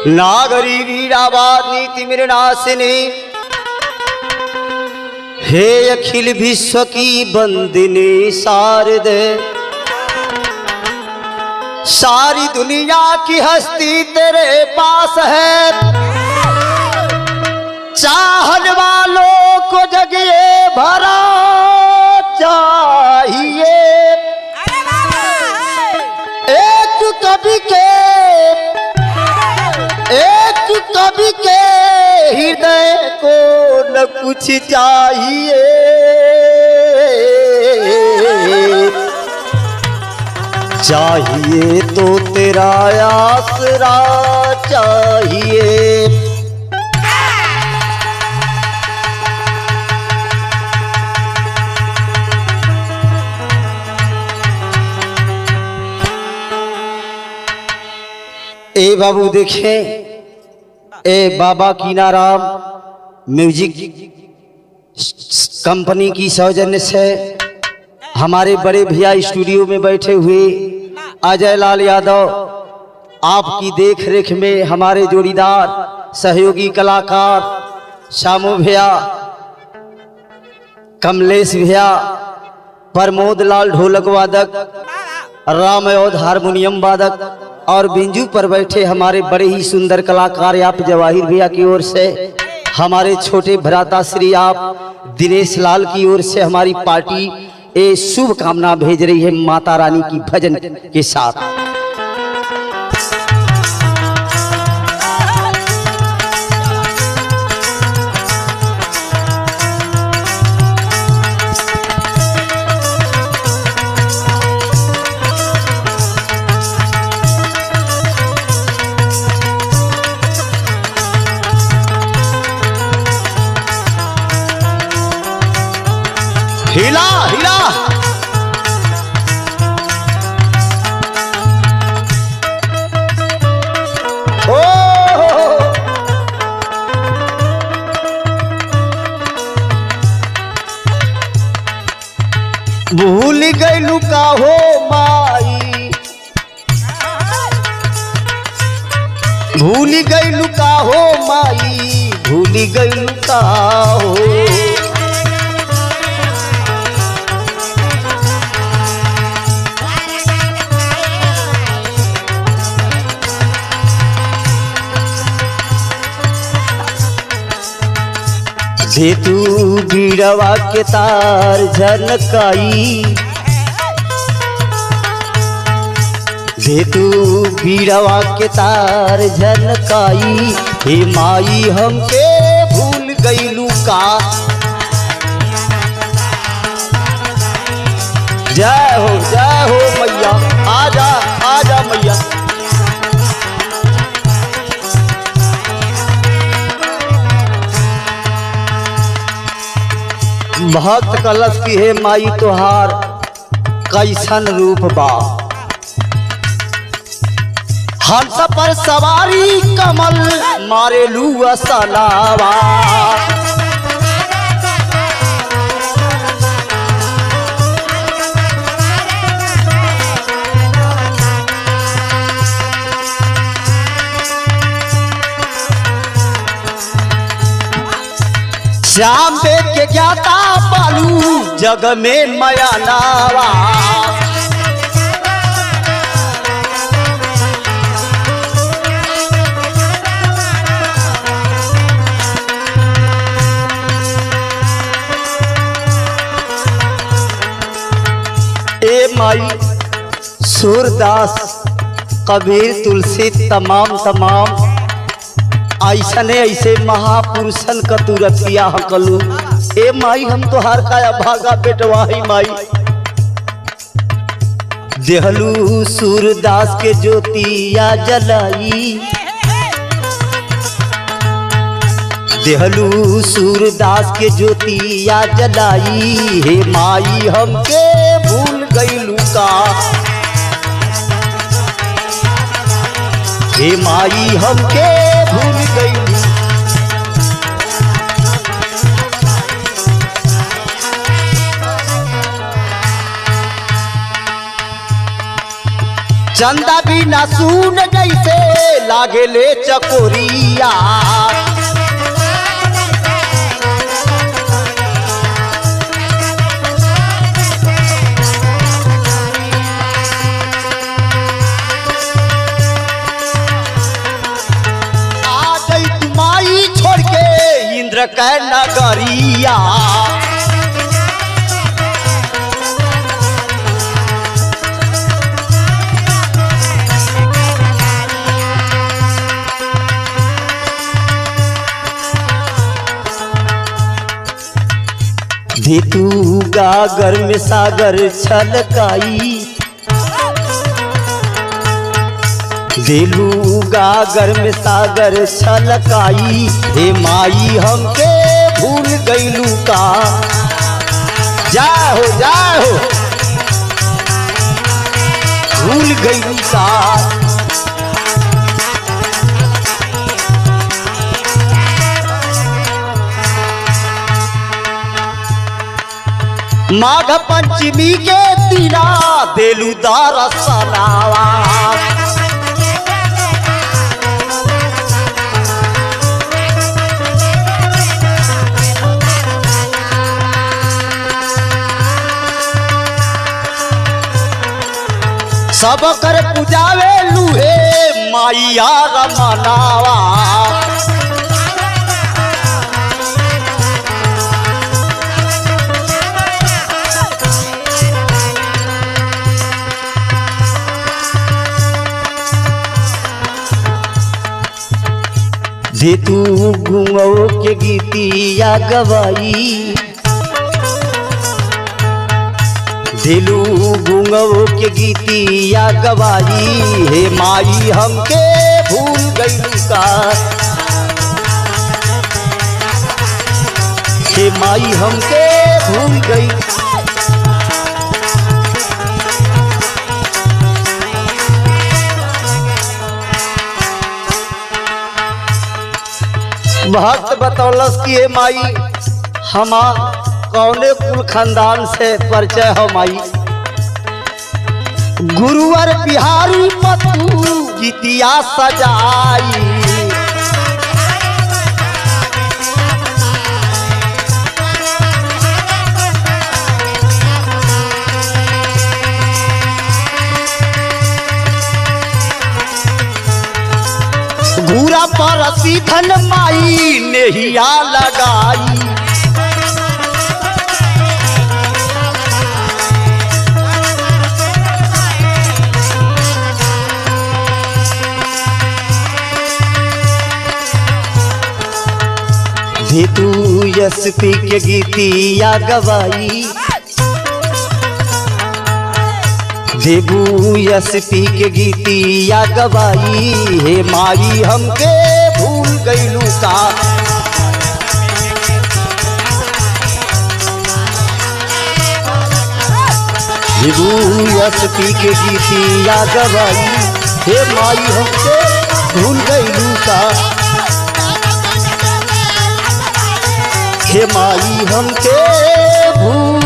नागरी वीरावादी तिमिरनाशिनी हे अखिल विश्व की बंदिनी शारदे, सारी दुनिया की हस्ती तेरे पास है, चाहन वालों को जगिए भरा चाहिए। एक कवि के हृदय को न कुछ चाहिए, चाहिए तो तेरा आसरा चाहिए। ए बाबू देखे, ए बाबा कीनाराम म्यूजिक कंपनी की सौजन्य से हमारे बड़े भैया स्टूडियो में बैठे हुए अजय लाल यादव आपकी देख रेख में हमारे जोड़ीदार सहयोगी कलाकार शामू भैया, कमलेश भैया, प्रमोद लाल ढोलक वादक, राम अयोध हारमोनियम वादक और बिंजू पर बैठे हमारे बड़े ही सुंदर कलाकार आप जवाहिर भैया की ओर से, हमारे छोटे भ्राता श्री आप दिनेश लाल की ओर से हमारी पार्टी ये शुभ कामना भेज रही है माता रानी की भजन के साथ। हिला हिला ओ भूल गइलू का हो माई, भूल गइलू का हो माई, भूल गइलू का हो। जे तू बीड़वा के तार झनकाई, जे तू बीड़वा के तार झनकाई, हे माई हमके भूल गइलू का। जय हो मैया, आजा आजा मैया। भक्त कलश की है माई तोहार कैसन रूप बा, हंस पर सवारी कमल मारे लू असलावा। श्याम देव के ज्ञाता पालू जग में माया नावा। ए माई सूरदास कबीर तुलसी तमाम ऐसे महापुरुषन का तू रतिया हकलू। ए माई हम तो हर काया भागा बेटवाही माई, देहलू सूरदास के ज्योतिया जलाई, देहलू सूरदास के ज्योतिया जलाई। हे माई हमके भूल गइलू का, हे माई हमके भूल गइलू। चंदा बिना सून जैसे लागे ले चकोरिया। आ गई तुमाई छोड़ के इंद्र का नगरिया। तू गागर में सागर छलकाई, दिलू गागर में सागर छलकाई। हे माई हमके भूल गईलू का, जाओ जाओ भूल गईलू का। माघ पंचमी के दिना देलू दारा सनावा। सब कर पुजावे लूहे माइया रमनावा। दे तू घुंगो के गीतिया गवाई, दिलू घुंगो के गीतिया गवाई। हे माई हमके भूल गईलू का, हे माई हमके भूल गई। भक्त बतौलस कि हे माई हमा कौने कुल खानदान से परिचय हो माई। गुरुवर बिहारी पतू गीतिया सजाई। घूरा पर सीधन माई नेहिया लगाई। दे तू यशपी के गीतिया गवाई, देबू यशपी के गीतिया गवाई। हे माई हमके भूल गईलू का, देबू यशपी के गीतिया गवाई। हे माई हमके भूल गईलू का, हे माई हमके भूल